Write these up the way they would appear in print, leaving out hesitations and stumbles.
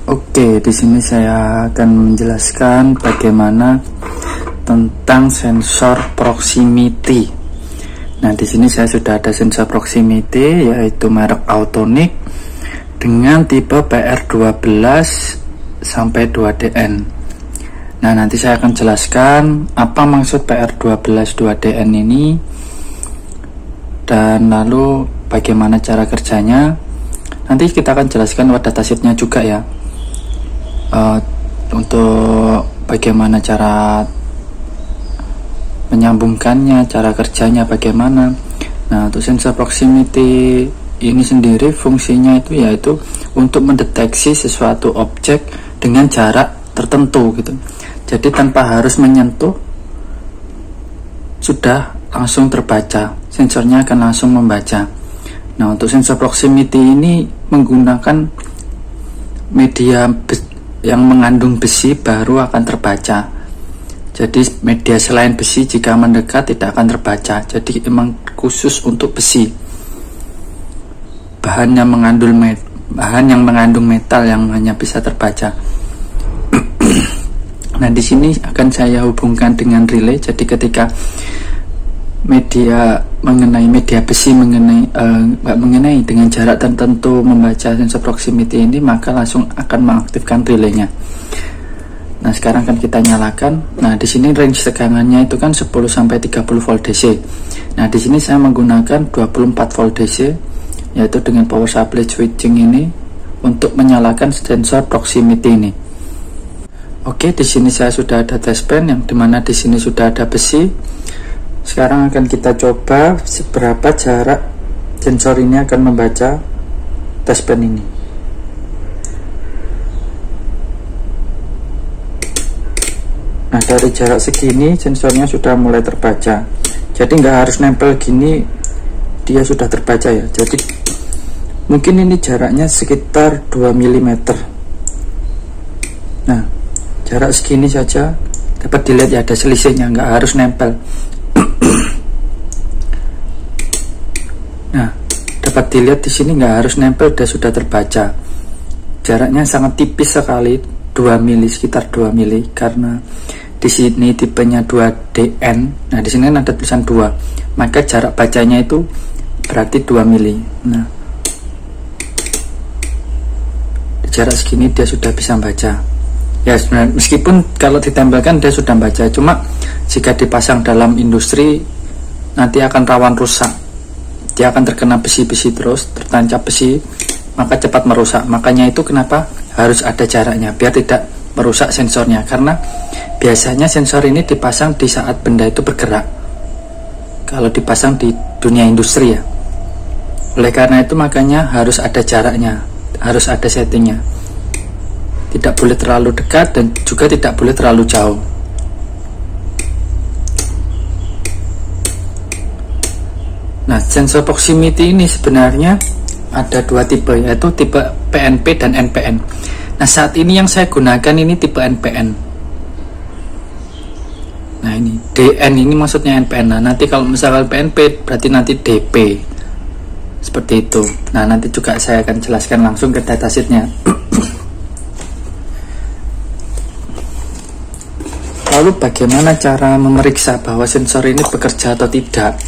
Oke, di sini saya akan menjelaskan bagaimana tentang sensor proximity. Nah, di sini saya sudah ada sensor proximity yaitu merek Autonix dengan tipe PR12 sampai 2DN. Nah, nanti saya akan jelaskan apa maksud PR12 2DN ini dan lalu bagaimana cara kerjanya. Nanti kita akan jelaskan lewat datasheetnya juga ya, untuk bagaimana cara menyambungkannya, cara kerjanya bagaimana. Nah, untuk sensor proximity ini sendiri fungsinya itu yaitu untuk mendeteksi sesuatu objek dengan jarak tertentu gitu. Jadi tanpa harus menyentuh sudah langsung terbaca, sensornya akan langsung membaca. Nah, untuk sensor proximity ini menggunakan media yang mengandung besi baru akan terbaca. Jadi media selain besi jika mendekat tidak akan terbaca. Jadi memang khusus untuk besi. Bahan yang mengandung metal yang hanya bisa terbaca. Nah, di sini akan saya hubungkan dengan relay. Jadi ketika media besi mengenai dengan jarak tertentu membaca sensor proximity ini, maka langsung akan mengaktifkan relaynya. Nah, sekarang akan kita nyalakan. Nah, di sini range tegangannya itu kan 10 sampai 30 volt DC. Nah, di sini saya menggunakan 24 volt DC yaitu dengan power supply switching ini untuk menyalakan sensor proximity ini. Oke, di sini saya sudah ada test pen yang dimana di sini sudah ada besi. Sekarang akan kita coba seberapa jarak sensor ini akan membaca test pen ini. Nah, dari jarak segini sensornya sudah mulai terbaca. Jadi nggak harus nempel gini dia sudah terbaca ya. Jadi mungkin ini jaraknya sekitar 2 mm. Nah, jarak segini saja dapat dilihat ya, ada selisihnya, nggak harus nempel. Nah, dapat dilihat di sini nggak harus nempel, sudah terbaca. Jaraknya sangat tipis sekali, 2 mili, sekitar 2 mili, karena di sini tipenya 2DN. Nah, di sini ada tulisan 2, maka jarak bacanya itu berarti 2 mili. Nah, di jarak segini dia sudah bisa baca. Ya, sebenarnya meskipun kalau ditempelkan dia sudah baca, cuma jika dipasang dalam industri nanti akan rawan rusak. Dia akan terkena besi-besi terus, tertancap besi, maka cepat merusak. Makanya itu kenapa harus ada jaraknya, biar tidak merusak sensornya. Karena biasanya sensor ini dipasang di saat benda itu bergerak, kalau dipasang di dunia industri ya. Oleh karena itu makanya harus ada jaraknya, harus ada settingnya. Tidak boleh terlalu dekat dan juga tidak boleh terlalu jauh. Nah, sensor proximity ini sebenarnya ada dua tipe, yaitu tipe PNP dan NPN. Nah, saat ini yang saya gunakan ini tipe NPN. Nah, ini DN ini maksudnya NPN. Nah, nanti kalau misalkan PNP berarti nanti DP. Seperti itu. Nah, nanti juga saya akan jelaskan langsung ke datasheetnya. Lalu bagaimana cara memeriksa bahwa sensor ini bekerja atau tidak?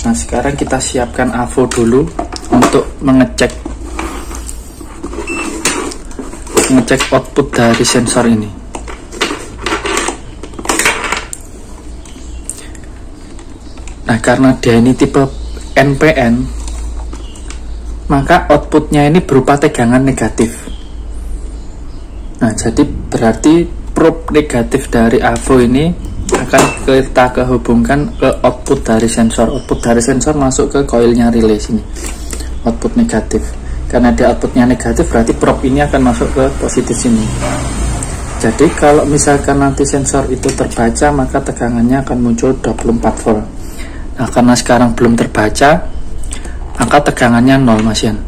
Nah, sekarang kita siapkan AVO dulu untuk mengecek output dari sensor ini. Nah, karena dia ini tipe NPN, maka outputnya ini berupa tegangan negatif. Nah, jadi berarti probe negatif dari AVO ini akan kita kehubungkan ke output dari sensor. Output dari sensor masuk ke coilnya relay sini, output negatif. Karena dia outputnya negatif, berarti probe ini akan masuk ke positif sini. Jadi kalau misalkan nanti sensor itu terbaca, maka tegangannya akan muncul 24 volt. Nah, karena sekarang belum terbaca, maka tegangannya 0 Mas Yan.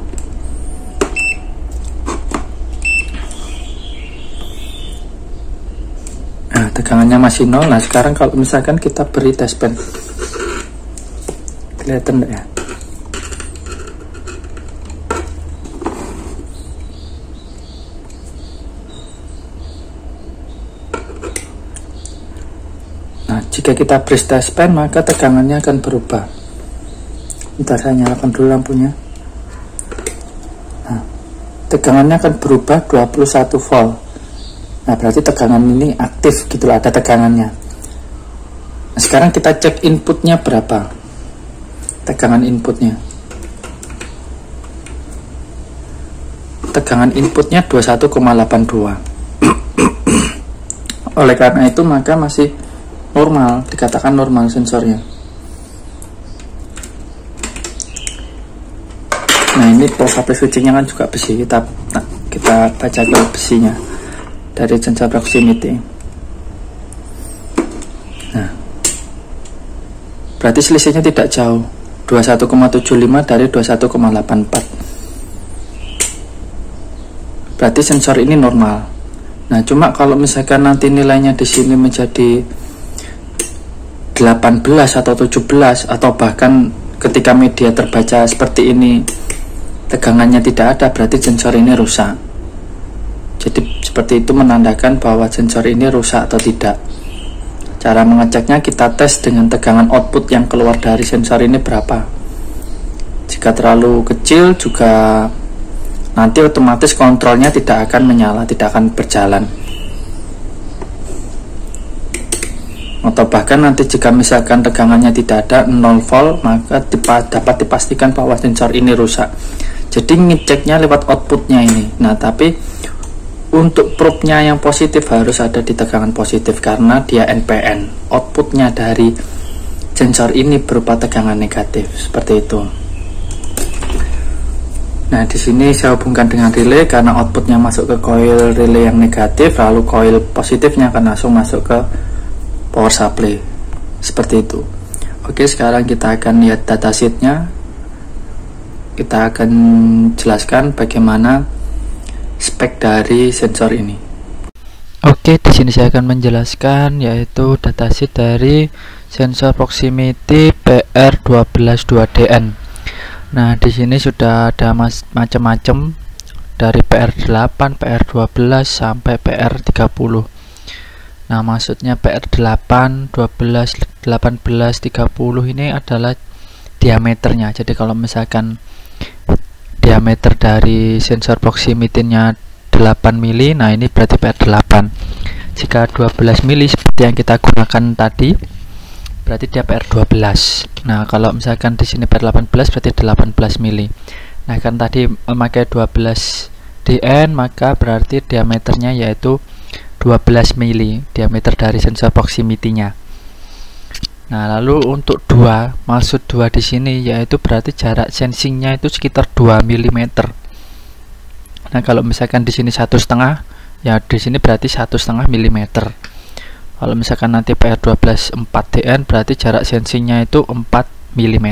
Nah, tegangannya masih 0. Nah, sekarang kalau misalkan kita beri test pen, kelihatan enggak ya? jika kita bridge test pen, maka tegangannya akan berubah. Bentar, saya nyalakan dulu lampunya. Nah, tegangannya akan berubah 21 volt. Nah, berarti tegangan ini aktif gitu, ada tegangannya. Nah, sekarang kita cek inputnya berapa, tegangan inputnya. Tegangan inputnya 21,82. Oleh karena itu maka masih normal, dikatakan normal sensornya. Nah, ini power supply switchingnya kan juga besi, kita baca ke besinya dari sensor proximity. Nah, berarti selisihnya tidak jauh, 21,75 dari 21,84. Berarti sensor ini normal. Nah, cuma kalau misalkan nanti nilainya di sini menjadi 18 atau 17, atau bahkan ketika media terbaca seperti ini tegangannya tidak ada, berarti sensor ini rusak. Jadi seperti itu menandakan bahwa sensor ini rusak atau tidak. Cara mengeceknya, kita tes dengan tegangan output yang keluar dari sensor ini berapa. Jika terlalu kecil juga nanti otomatis kontrolnya tidak akan menyala, tidak akan berjalan. Atau bahkan nanti jika misalkan tegangannya tidak ada 0 volt, maka dapat dipastikan bahwa sensor ini rusak. Jadi ngeceknya lewat outputnya ini. Nah, tapi untuk probe-nya yang positif harus ada di tegangan positif karena dia NPN. Outputnya dari sensor ini berupa tegangan negatif, seperti itu. Nah, di sini saya hubungkan dengan relay karena outputnya masuk ke coil relay yang negatif, lalu coil positifnya akan langsung masuk ke power supply, seperti itu. Oke, sekarang kita akan lihat datasheetnya. Kita akan jelaskan bagaimana spek dari sensor ini. Oke, di sini saya akan menjelaskan yaitu datasheet dari sensor proximity PR122DN. Nah, di sini sudah ada macam-macam dari PR8, PR12 sampai PR30. Nah, maksudnya PR8, 12, 18, 30 ini adalah diameternya. Jadi kalau misalkan diameter dari sensor proximity-nya 8 mili, nah ini berarti PR8. Jika 12 mili seperti yang kita gunakan tadi, berarti dia PR12. Nah, kalau misalkan di sini PR18 berarti 18 mili. Nah, kan tadi memakai 12 DN, maka berarti diameternya yaitu 12 mili, diameter dari sensor proximity-nya. Nah, lalu untuk 2, maksud 2 di sini yaitu berarti jarak sensingnya itu sekitar 2 mm. Nah, kalau misalkan di sini 1,5, ya di sini berarti 1,5 mm. Kalau misalkan nanti PR12 4DN berarti jarak sensingnya itu 4 mm.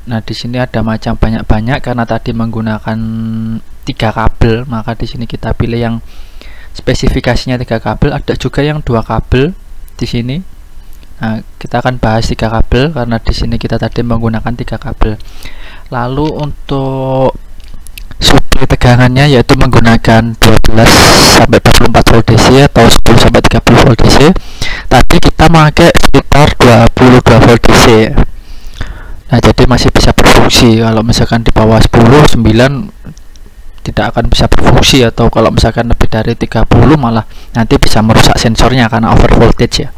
Nah, di sini ada macam banyak-banyak karena tadi menggunakan 3 kabel, maka di sini kita pilih yang spesifikasinya 3 kabel. Ada juga yang 2 kabel di sini. Nah, kita akan bahas 3 kabel karena di sini kita tadi menggunakan 3 kabel. Lalu untuk suplai tegangannya yaitu menggunakan 12 sampai 24 volt DC atau 10 sampai 30 volt DC. Tadi kita pakai sekitar 22 volt DC. Nah, jadi masih bisa berfungsi. Kalau misalkan di bawah 10, 9 tidak akan bisa berfungsi, atau kalau misalkan lebih dari 30 malah nanti bisa merusak sensornya karena over voltage ya.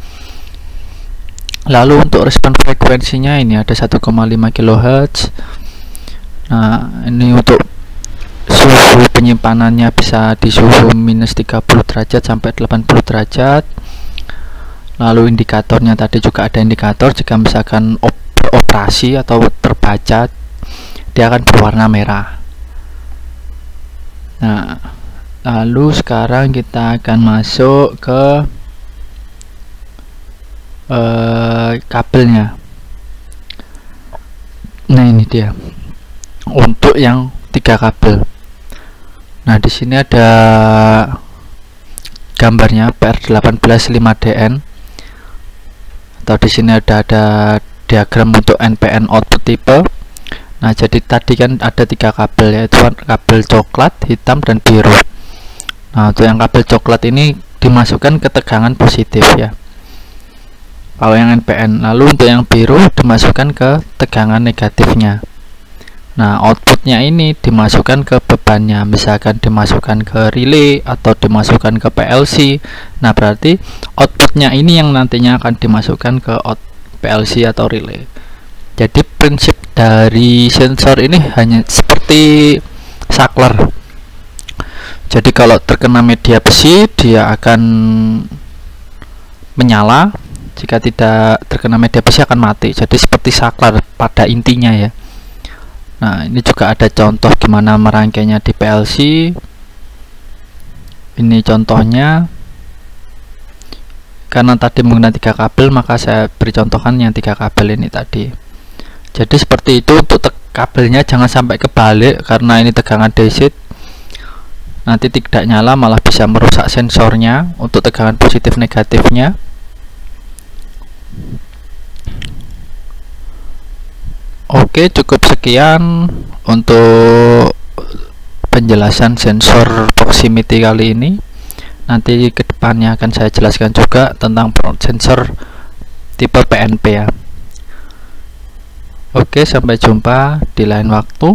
Lalu untuk respon frekuensinya ini ada 1,5 kHz. Nah, ini untuk suhu penyimpanannya bisa di suhu minus 30 derajat sampai 80 derajat. Lalu indikatornya tadi juga ada indikator, jika misalkan beroperasi atau terbaca dia akan berwarna merah. Nah, lalu sekarang kita akan masuk ke kabelnya. Nah, ini dia untuk yang 3 kabel. Nah, di sini ada gambarnya PR18 5DN, atau di sini ada diagram untuk NPN output tipe. Nah, jadi tadi kan ada 3 kabel, yaitu kabel coklat, hitam, dan biru. Nah, untuk yang kabel coklat ini dimasukkan ke tegangan positif ya. kalau yang NPN. Lalu untuk yang biru dimasukkan ke tegangan negatifnya. Nah, outputnya ini dimasukkan ke bebannya, misalkan dimasukkan ke relay atau dimasukkan ke PLC. Nah, berarti outputnya ini yang nantinya akan dimasukkan ke PLC atau relay. Jadi prinsip dari sensor ini hanya seperti saklar. Jadi kalau terkena media besi, dia akan menyala. Jika tidak terkena media besi akan mati. Jadi seperti saklar pada intinya ya. Nah, ini juga ada contoh gimana merangkainya di PLC. Ini contohnya. Karena tadi menggunakan 3 kabel, maka saya beri contohkan yang 3 kabel ini tadi. Jadi seperti itu untuk kabelnya, jangan sampai kebalik karena ini tegangan DC. Nanti tidak nyala, malah bisa merusak sensornya untuk tegangan positif negatifnya. Oke, cukup sekian untuk penjelasan sensor proximity kali ini. Nanti kedepannya akan saya jelaskan juga tentang sensor tipe PNP ya. Oke, sampai jumpa di lain waktu.